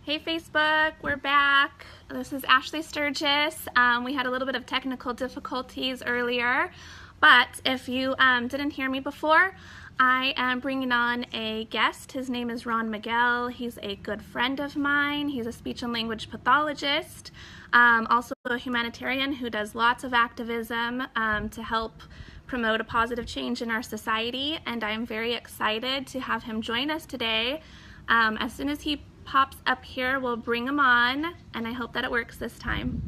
Hey Facebook, we're back. This is Ashley Sturgis. We had a little bit of technical difficulties earlier, but if you didn't hear me before, I am bringing on a guest. His name is Ron Miguel. He's a good friend of mine. He's a speech and language pathologist, also a humanitarian who does lots of activism to help promote a positive change in our society, and I'm very excited to have him join us today. As soon as he pops up here, we'll bring him on, and I hope that it works this time.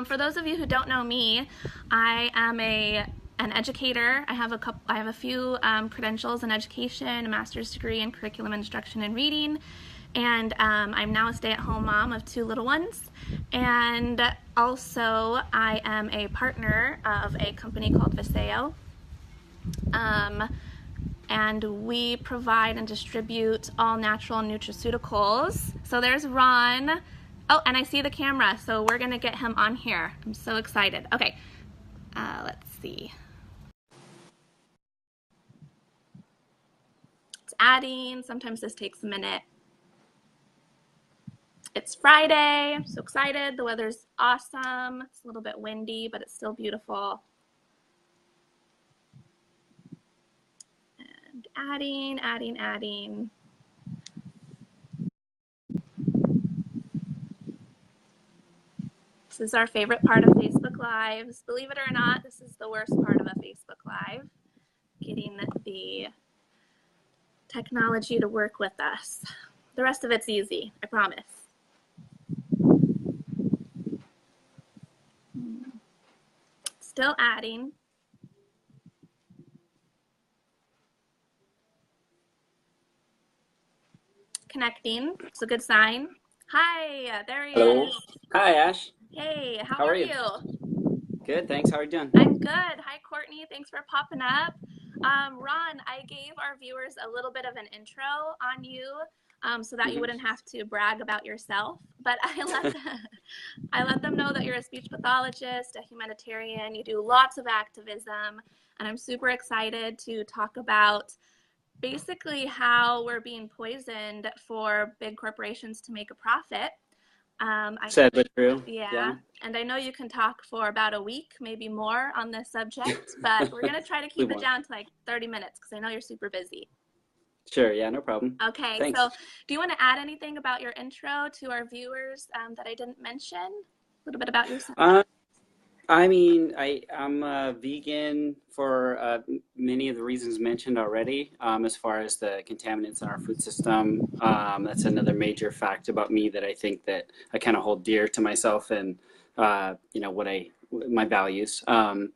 For those of you who don't know me, I am an educator. I have a few credentials in education, a master's degree in curriculum instruction and reading, and I'm now a stay-at-home mom of 2 little ones. And also, I am a partner of a company called Viseo. And we provide and distribute all natural nutraceuticals. So there's Ron. Oh, and I see the camera, so we're gonna get him on here. I'm so excited. Okay, let's see. It's adding. Sometimes this takes a minute. It's Friday. I'm so excited. The weather's awesome. It's a little bit windy, but it's still beautiful. Adding. This is our favorite part of Facebook Lives. Believe it or not, this is the worst part of a Facebook Live, getting the technology to work with us. The rest of it's easy, I promise. Still adding. Connecting. It's a good sign. Hi, there he Hello. is. Hi, Ash. Hey, how are you? Good, thanks. How are you doing? I'm good. Hi, Courtney. Thanks for popping up. Ron, I gave our viewers a little bit of an intro on you so that you wouldn't have to brag about yourself. But I let them know that you're a speech pathologist, a humanitarian. You do lots of activism. And I'm super excited to talk about basically how we're being poisoned for big corporations to make a profit. Sad but true. Yeah, and I know you can talk for about a week, maybe more, on this subject, but we're going to try to keep it down to like 30 minutes because I know you're super busy. Sure, yeah, no problem. Okay, Thanks. So do you want to add anything about your intro to our viewers that I didn't mention? A little bit about yourself? I mean, I'm a vegan for many of the reasons mentioned already, as far as the contaminants in our food system. That's another major fact about me that I think that I kind of hold dear to myself and, my values. I'm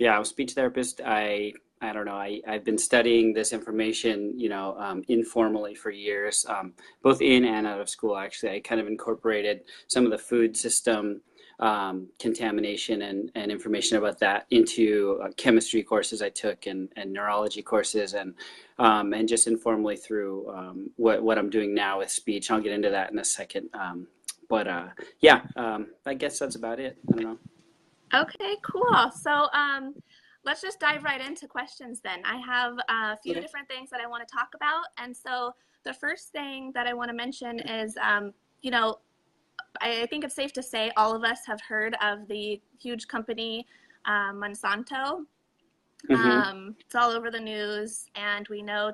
a speech therapist. I don't know. I've been studying this information, informally for years, both in and out of school, actually. I kind of incorporated some of the food system contamination and information about that into chemistry courses I took and neurology courses and just informally through what I'm doing now with speech. I'll get into that in a second. I guess that's about it. I don't know. Okay, cool. So let's just dive right into questions then. I have a few different things that I want to talk about. And so the first thing that I want to mention is, I think it's safe to say all of us have heard of the huge company Monsanto. It's all over the news, and we know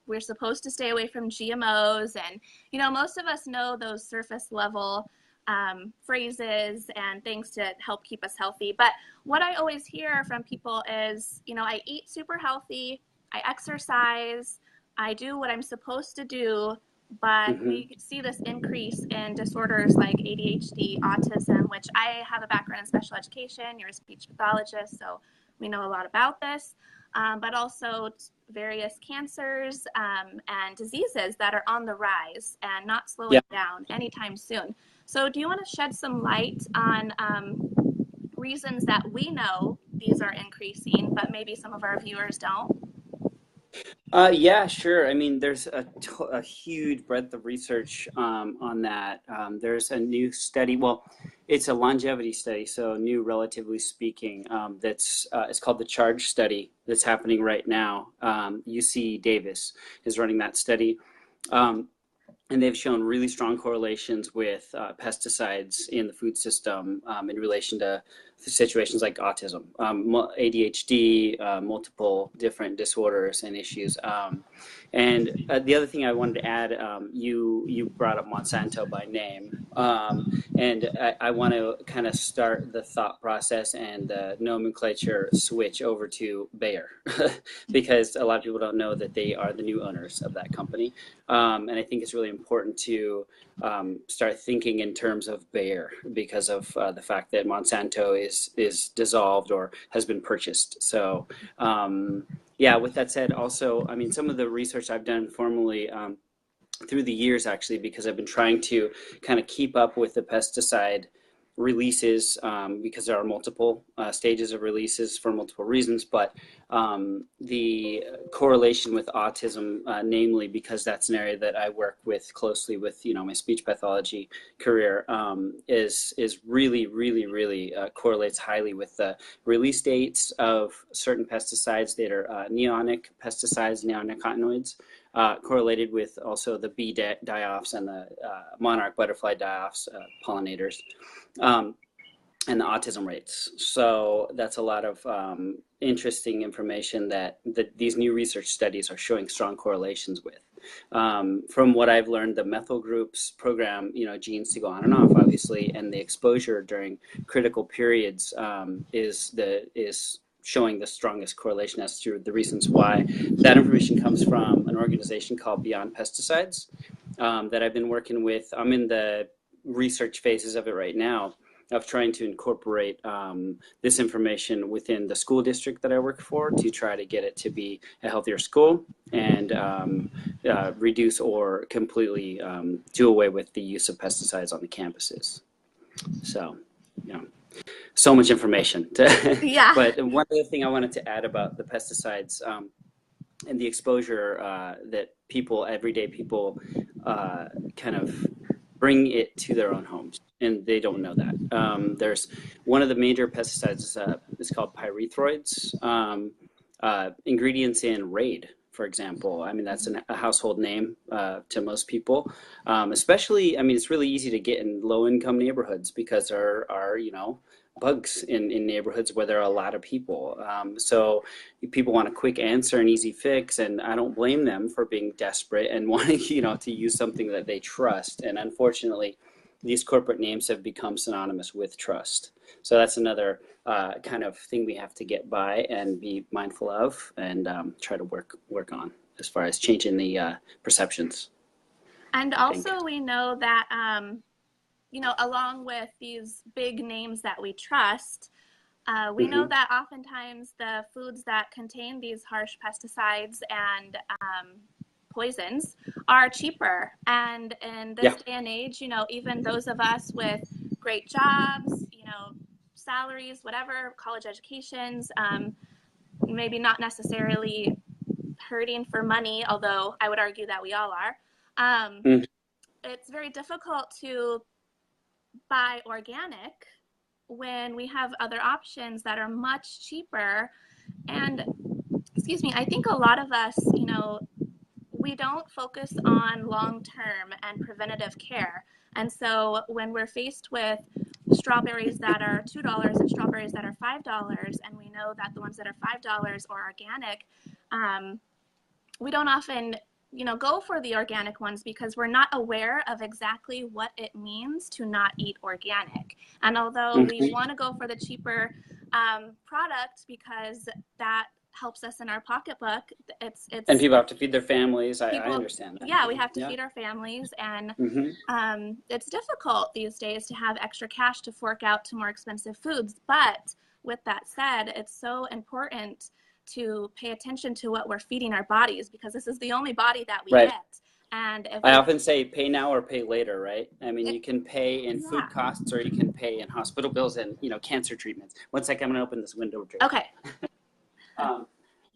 we're supposed to stay away from GMOs, and most of us know those surface level phrases and things to help keep us healthy. But what I always hear from people is, I eat super healthy, I exercise, I do what I'm supposed to do, but we see this increase in disorders like ADHD, autism, which I have a background in special education. You're a speech pathologist, so we know a lot about this, but also various cancers and diseases that are on the rise and not slowing down anytime soon. So do you want to shed some light on reasons that we know these are increasing, but maybe some of our viewers don't? Yeah, sure. I mean, there's a huge breadth of research on that. There's a new study. Well, it's a longevity study, so new, relatively speaking. It's called the Charge study. That's happening right now. UC Davis is running that study. and they've shown really strong correlations with pesticides in the food system in relation to situations like autism, ADHD, multiple different disorders and issues. And the other thing I wanted to add, you brought up Monsanto by name, and I want to kind of start the thought process and the nomenclature switch over to Bayer, because a lot of people don't know that they are the new owners of that company. And I think it's really important to start thinking in terms of Bayer because of the fact that Monsanto is dissolved or has been purchased. So yeah, with that said, also, I mean, some of the research I've done formally through the years, actually, because I've been trying to kind of keep up with the pesticide releases because there are multiple stages of releases for multiple reasons, but the correlation with autism, namely because that's an area that I work with closely with, you know, my speech pathology career, is really, really, really correlates highly with the release dates of certain pesticides that are neonic pesticides, neonicotinoids, correlated with also the bee die-offs and the monarch butterfly die-offs, pollinators, and the autism rates. So that's a lot of interesting information that these new research studies are showing strong correlations with. From what I've learned, the methyl groups program, you know, genes to go on and off, obviously, and the exposure during critical periods is showing the strongest correlation as to the reasons why. That information comes from an organization called Beyond Pesticides that I've been working with. I'm in the research phases of it right now, of trying to incorporate this information within the school district that I work for to try to get it to be a healthier school and reduce or completely do away with the use of pesticides on the campuses. So, you know, so much information. Yeah. But one other thing I wanted to add about the pesticides and the exposure that people, everyday people, kind of bring it to their own homes, and they don't know that. There's one of the major pesticides is called pyrethroids. Ingredients in Raid, for example. I mean, that's a household name to most people, especially, I mean, it's really easy to get in low-income neighborhoods because there are, you know, bugs in neighborhoods where there are a lot of people. So people want a quick answer, an easy fix, and I don't blame them for being desperate and wanting, you know, to use something that they trust. And unfortunately, these corporate names have become synonymous with trust. So that's another kind of thing we have to get by and be mindful of and try to work on as far as changing the perceptions. And also we know that you know, along with these big names that we trust, we know that oftentimes the foods that contain these harsh pesticides and poisons are cheaper. And in this day and age, you know, even those of us with great jobs, you know, salaries, whatever, college educations, maybe not necessarily hurting for money, although I would argue that we all are. It's very difficult to buy organic when we have other options that are much cheaper. And excuse me, I think a lot of us, you know, we don't focus on long-term and preventative care. And so when we're faced with strawberries that are $2 and strawberries that are $5, and we know that the ones that are $5 are organic, we don't often, you know, go for the organic ones because we're not aware of exactly what it means to not eat organic. And although we want to go for the cheaper product because that helps us in our pocketbook, it's and people have to feed their families. I understand that. Yeah, we have to feed our families, and it's difficult these days to have extra cash to fork out to more expensive foods. But with that said, it's so important to pay attention to what we're feeding our bodies, because this is the only body that we get. And if I often say pay now or pay later, right? I mean, you can pay in food costs, or you can pay in hospital bills and, you know, cancer treatments. One sec, I'm going to open this window. Okay.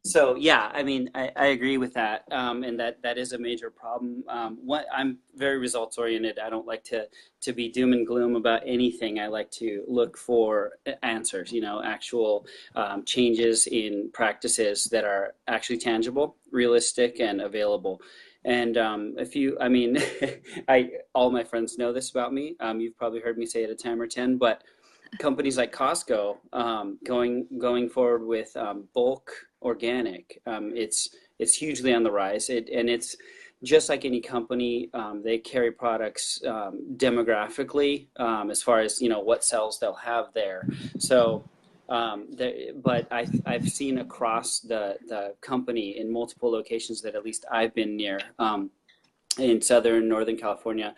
So yeah, I mean, I agree with that, and that is a major problem. I'm very results oriented. I don't like to be doom and gloom about anything. I like to look for answers, you know, actual changes in practices that are actually tangible, realistic, and available. And if you, I mean, all my friends know this about me. You've probably heard me say it a time or 10, but companies like Costco going forward with bulk organic, it's hugely on the rise. And it's just like any company, they carry products demographically as far as what cells they'll have there. So. But I've seen across the company in multiple locations that at least I've been near, in Southern Northern California.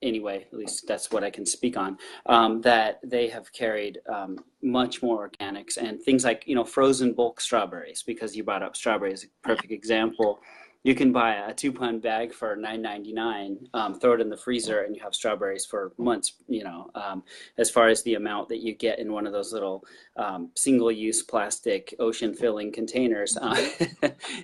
Anyway, at least that's what I can speak on. That they have carried much more organics and things like frozen bulk strawberries, because you brought up strawberries, a perfect example. You can buy a 2-pound bag for $9.99, throw it in the freezer, and you have strawberries for months. As far as the amount that you get in one of those little single-use plastic ocean-filling containers,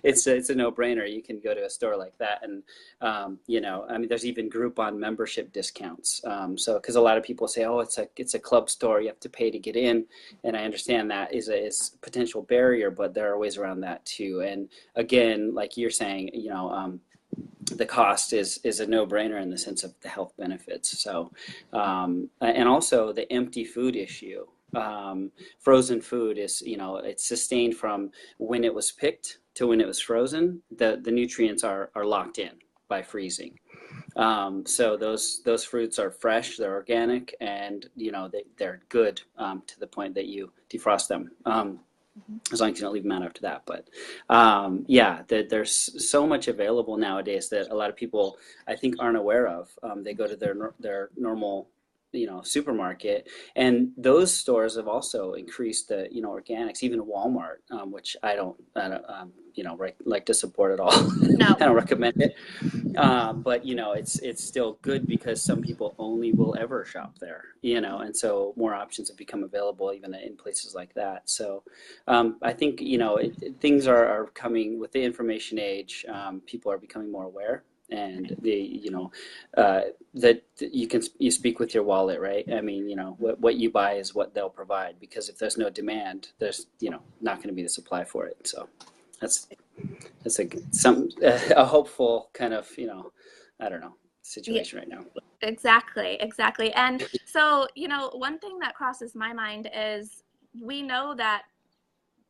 it's a no-brainer. You can go to a store like that, and I mean, there's even Groupon membership discounts. So, because a lot of people say, oh, it's a club store, you have to pay to get in, and I understand that is a potential barrier, but there are ways around that too. And again, like you're saying, the cost is a no-brainer in the sense of the health benefits. So, and also the empty food issue. Frozen food is, it's sustained from when it was picked to when it was frozen. The nutrients are locked in by freezing. So those fruits are fresh, they're organic, and they're good to the point that you defrost them. As long as you don't leave them out after that. But there's so much available nowadays that a lot of people, I think, aren't aware of. They go to their normal supermarket, and those stores have also increased the organics. Even Walmart, which I don't like to support at all. No. I don't recommend it, but it's still good because some people only will ever shop there, and so more options have become available even in places like that. So I think things are coming with the information age. People are becoming more aware, and that you speak with your wallet, right? I mean, what you buy is what they'll provide, because if there's no demand, there's not going to be the supply for it. So that's a hopeful kind of I don't know, situation right now. Exactly. And so one thing that crosses my mind is, we know that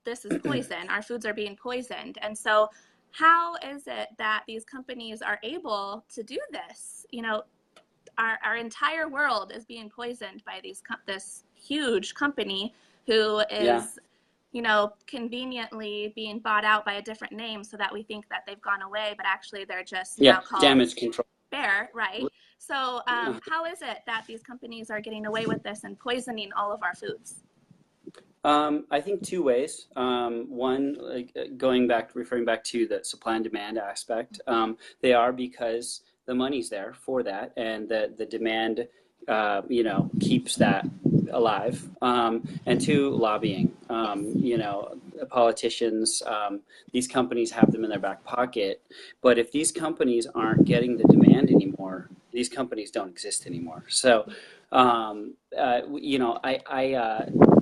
this is poison. Our foods are being poisoned, and so how is it that these companies are able to do this? Our entire world is being poisoned by this huge company who is, conveniently being bought out by a different name so that we think that they've gone away, but actually they're just now called damage control. Bayer, right? So how is it that these companies are getting away with this and poisoning all of our foods? I think two ways. One, referring back to the supply and demand aspect, they are, because the money's there for that, and the demand, keeps that alive. And two, lobbying. Politicians, these companies have them in their back pocket, but if these companies aren't getting the demand anymore, these companies don't exist anymore. So, I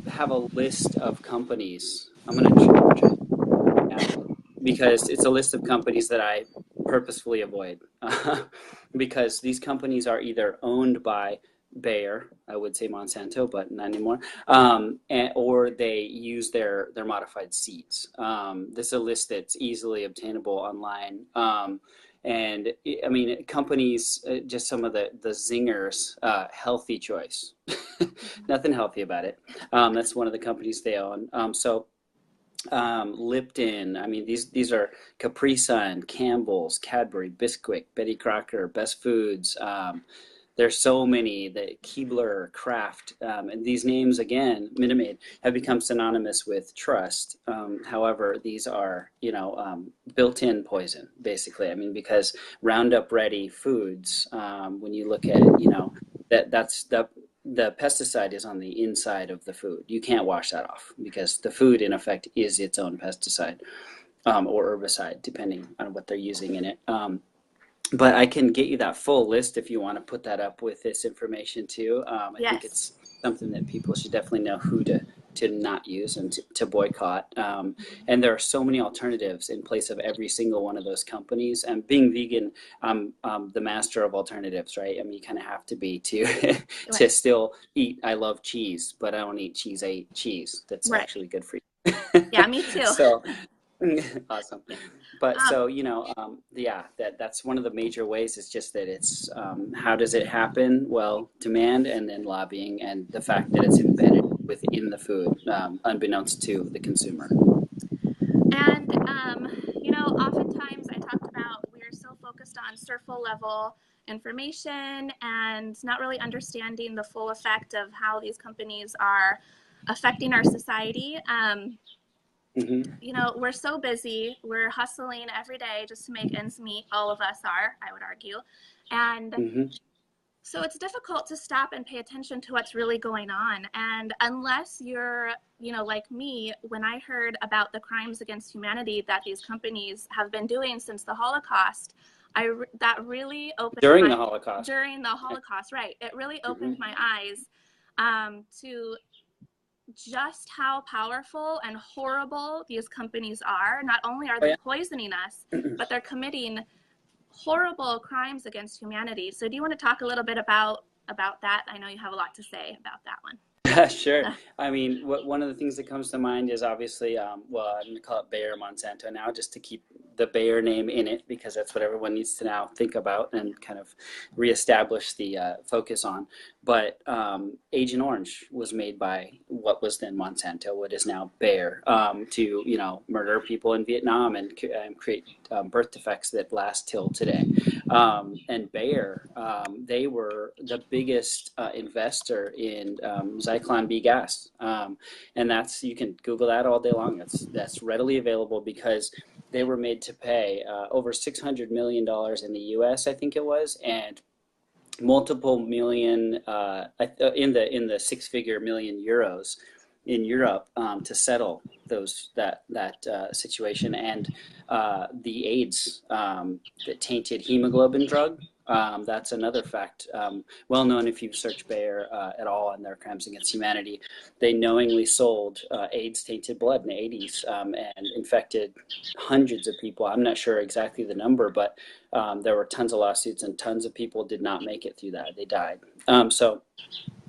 have a list of companies. I'm going to charge it now, because it's a list of companies that I purposefully avoid, because these companies are either owned by Bayer, I would say Monsanto, but not anymore, or they use their modified seeds. This is a list that's easily obtainable online. And I mean, companies, just some of the zingers, Healthy Choice, nothing healthy about it. That's one of the companies they own. Lipton, I mean, these are Capri Sun, Campbell's, Cadbury, Bisquick, Betty Crocker, Best Foods. There's so many, the Keebler, Kraft, and these names, again, Minute Maid, have become synonymous with trust. However, these are, built-in poison, basically. I mean, because Roundup Ready foods, when you look at it, that's the pesticide is on the inside of the food. You can't wash that off, because the food, in effect, is its own pesticide or herbicide, depending on what they're using in it. But I can get you that full list if you want to put that up with this information too. I think it's something that people should definitely know who to to not use and to boycott. And there are so many alternatives in place of every single one of those companies. And being vegan, I'm the master of alternatives, right? I mean, you kind of have to be to to Right. still eat. I love cheese, but I don't eat cheese. I eat cheese. That's Right. actually good for you. Yeah, me too. So awesome. Yeah. But Um, so, yeah, that's one of the major ways is just that it's how does it happen? Well, demand and then lobbying and the fact that it's embedded within the food, unbeknownst to the consumer. and oftentimes I talked about we are so focused on surface level information and not really understanding the full effect of how these companies are affecting our society. Hmm. We're so busy. We're hustling every day just to make ends meet. All of us are, I would argue. And Hmm. so it's difficult to stop and pay attention to what's really going on. And unless you're, like me, when I heard about the crimes against humanity that these companies have been doing since the Holocaust, that really opened During my the Holocaust. during the Holocaust, right? It really opened Hmm. my eyes to just how powerful and horrible these companies are. Not only are Oh, they yeah. poisoning us, but they're committing horrible crimes against humanity. So do you want to talk a little bit about that? I know you have a lot to say about that one. Sure. I mean, one of the things that comes to mind is obviously, well, I'm going to call it Bayer Monsanto now, just to keep the Bayer name in it, because that's what everyone needs to now think about and kind of reestablish the focus on. But Agent Orange was made by what was then Monsanto, what is now Bayer, to murder people in Vietnam and create birth defects that last till today. And Bayer, they were the biggest investor in Zyklon B gas, and you can Google that all day long. That's readily available because they were made to pay over $600 million in the U.S. I think it was, and multiple million in the six-figure million euros in Europe to settle that situation and the AIDS, the tainted hemoglobin drug. That's another fact, well known if you search Bayer at all on their crimes against humanity. They knowingly sold AIDS tainted blood in the 80s and infected hundreds of people. I'm not sure exactly the number, but there were tons of lawsuits and tons of people did not make it through that. They died. So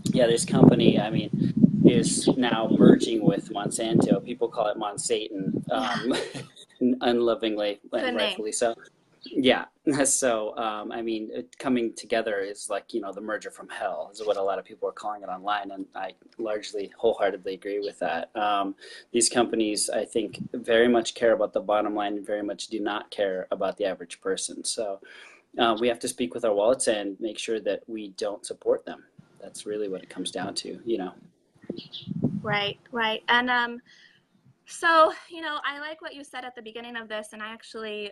yeah, this company, I mean, is now merging with Monsanto. People call it Monsatan, Yeah, unlovingly and good name. rightfully so. Yeah. So, I mean, coming together is like, the merger from hell is what a lot of people are calling it online. And I largely wholeheartedly agree with that. These companies, I think, very much care about the bottom line and very much do not care about the average person. So we have to speak with our wallets and make sure that we don't support them. That's really what it comes down to. Right, right. And so, I like what you said at the beginning of this, and I actually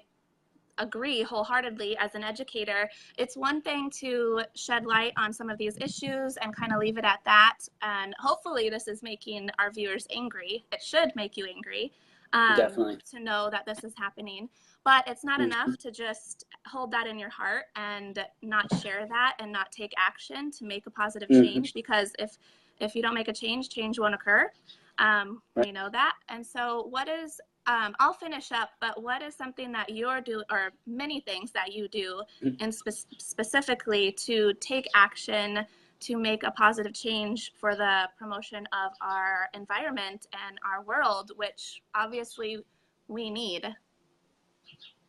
agree wholeheartedly as an educator. It's one thing to shed light on some of these issues and kind of leave it at that. And hopefully, this is making our viewers angry. It should make you angry Definitely. to know that this is happening. But it's not Mhm. enough to just hold that in your heart and not share that and not take action to make a positive Mhm. change. Because if you don't make a change, change won't occur. Right. We know that. And so, I'll finish up, but what is something that you're doing, or many things that you do, and specifically to take action to make a positive change for the promotion of our environment and our world, which obviously we need?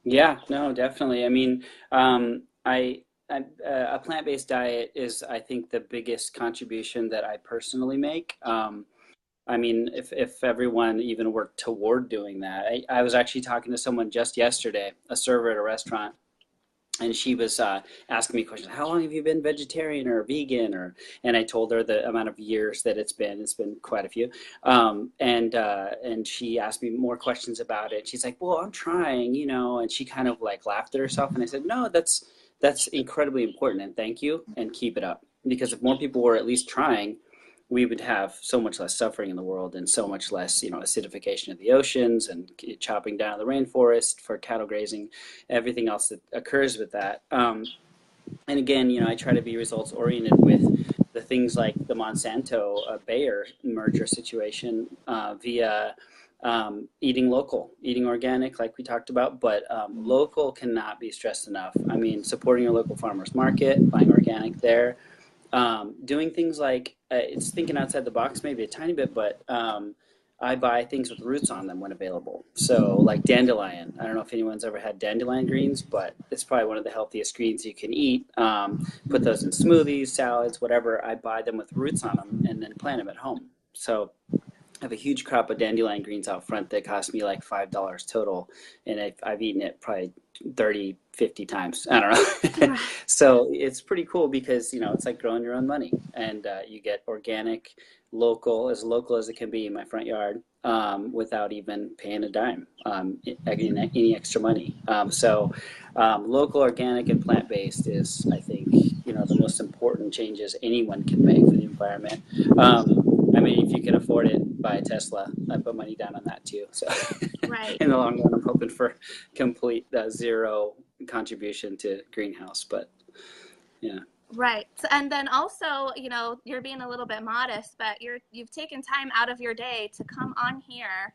Yeah, no, definitely. I mean, a plant-based diet is, I think, the biggest contribution that I personally make. I mean, if everyone even worked toward doing that, I was actually talking to someone just yesterday, a server at a restaurant, and she was asking me questions. How long have you been vegetarian or vegan? And I told her the amount of years that it's been. It's been quite a few. And she asked me more questions about it. She's like, "Well, I'm trying, And she kind of like laughed at herself. And I said, "No, that's incredibly important. And thank you. And keep it up. Because if more people were at least trying, we would have so much less suffering in the world and so much less, acidification of the oceans and chopping down the rainforest for cattle grazing, everything else that occurs with that. And again, I try to be results oriented with the things like the Monsanto-Bayer merger situation via eating local, eating organic, like we talked about, but local cannot be stressed enough. I mean, supporting your local farmers market, buying organic there, doing things like it's thinking outside the box maybe a tiny bit, but I buy things with roots on them when available. So like dandelion. I don't know if anyone's ever had dandelion greens, but it's probably one of the healthiest greens you can eat. Put those in smoothies, salads, whatever. I buy them with roots on them and then plant them at home. So I have a huge crop of dandelion greens out front that cost me like $5 total, and I've eaten it probably 30, 50 times. I don't know. So it's pretty cool because, it's like growing your own money, and you get organic, local as it can be in my front yard, without even paying a dime, any extra money. Local, organic, and plant-based is, I think, the most important changes anyone can make for the environment. I mean, if you can afford it, buy a Tesla. I put money down on that too. So Right. in the long run, I'm hoping for complete zero contribution to greenhouse. But yeah. Right. And then also, you're being a little bit modest, but you've taken time out of your day to come on here,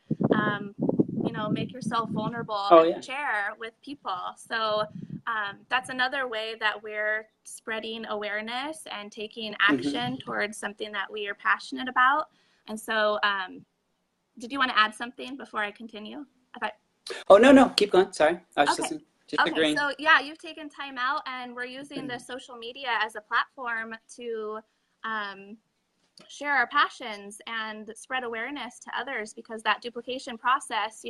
make yourself vulnerable Oh, and yeah. share with people. So that's another way that we're spreading awareness and taking action towards something that we are passionate about. And so, did you want to add something before I continue? Okay. Oh, no. Keep going. Sorry. I was just Okay. listening. Just Okay, agreeing. so yeah, you've taken time out, and we're using the social media as a platform to share our passions and spread awareness to others, because that duplication process,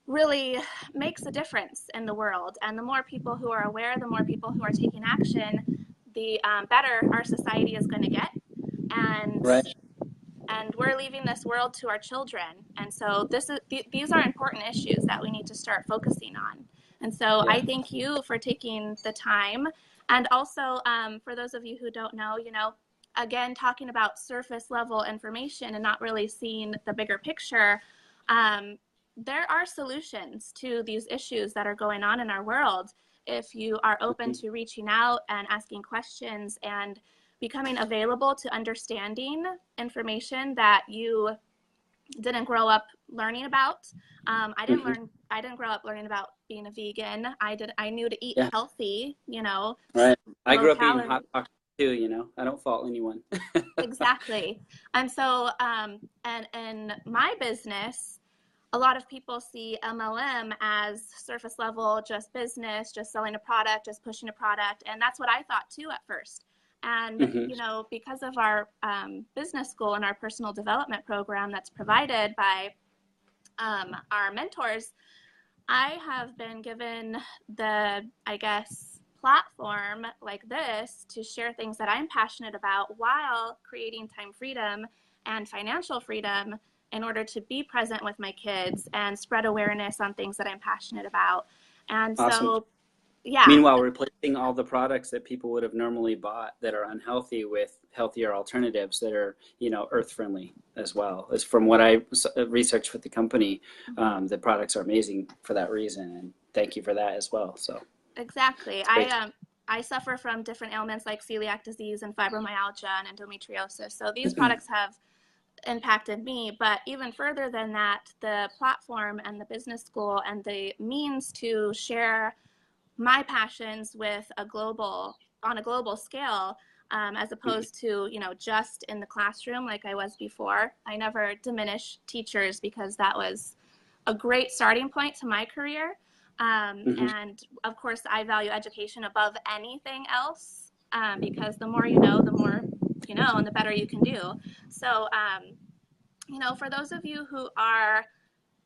really makes a difference in the world. And the more people who are aware, the more people who are taking action, the better our society is going to get. And Right. and we're leaving this world to our children. And so these are important issues that we need to start focusing on. And so Yeah. I thank you for taking the time. And also, for those of you who don't know, again, talking about surface level information and not really seeing the bigger picture, there are solutions to these issues that are going on in our world if you are open to reaching out and asking questions and becoming available to understanding information that you didn't grow up learning about. I didn't grow up learning about being a vegan. I knew to eat Yeah. healthy, Right. I low grew up eating calorie. hot chocolate too. I don't fault anyone. Exactly. And so, and in my business, a lot of people see MLM as surface level, just business, just selling a product, just pushing a product. And that's what I thought too at first. And, because of our business school and our personal development program that's provided by our mentors, I have been given the, I guess, platform like this to share things that I'm passionate about while creating time freedom and financial freedom in order to be present with my kids and spread awareness on things that I'm passionate about. And Awesome. so, yeah. Meanwhile, replacing all the products that people would have normally bought that are unhealthy with healthier alternatives that are, earth friendly as well. As from what I researched with the company, the products are amazing for that reason. And thank you for that as well. So Exactly. I suffer from different ailments like celiac disease and fibromyalgia and endometriosis. So these products have impacted me, but even further than that, the platform and the business school and the means to share my passions on a global scale, as opposed to, just in the classroom like I was before. I never diminish teachers because that was a great starting point to my career. And of course, I value education above anything else, because the more you know, and the better you can do. So, for those of you who are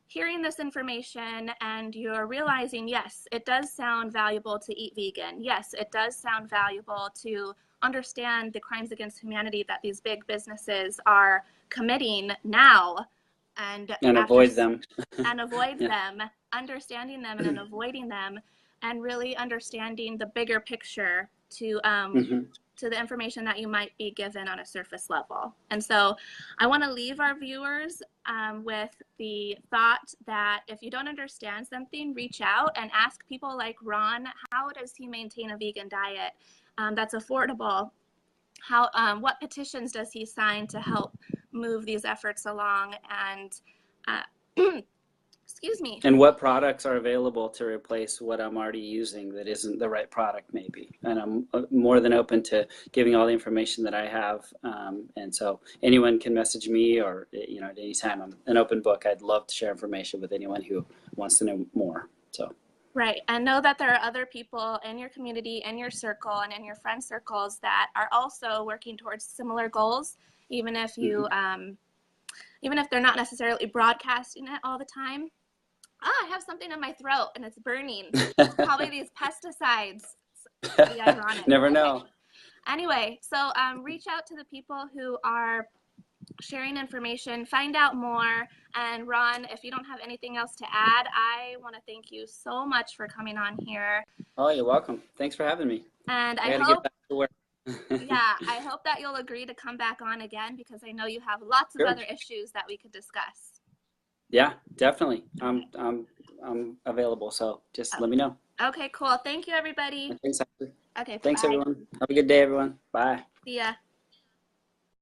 hearing this information and you're realizing, yes, it does sound valuable to eat vegan. Yes, it does sound valuable to understand the crimes against humanity that these big businesses are committing now and avoid them. and avoid them, understanding them and avoiding them, and really understanding the bigger picture to the information that you might be given on a surface level. And so I want to leave our viewers with the thought that if you don't understand something, reach out and ask people like Ron, how does he maintain a vegan diet that's affordable? how what petitions does he sign to help move these efforts along, and excuse me. And what products are available to replace what I'm already using that isn't the right product, maybe. And I'm more than open to giving all the information that I have. And so anyone can message me, or at any time. I'm an open book. I'd love to share information with anyone who wants to know more. So. Right, and know that there are other people in your community, in your circle, and in your friend circles that are also working towards similar goals, even if you, even if they're not necessarily broadcasting it all the time. I have something in my throat and it's burning. It's probably these pesticides. It's pretty ironic. Never know. Anyway, so reach out to the people who are sharing information, find out more. And Ron, if you don't have anything else to add, I want to thank you so much for coming on here. Oh, you're welcome. Thanks for having me. And I gotta hope, get back to work. yeah, I hope that you'll agree to come back on again, because I know you have lots of Sure. other issues that we could discuss. Yeah, definitely. I'm available, so just let me know. Okay, cool. Thank you, everybody. Thanks, Ashley. Okay, Thanks, bye. everyone. Have a good day, everyone. Bye. See ya.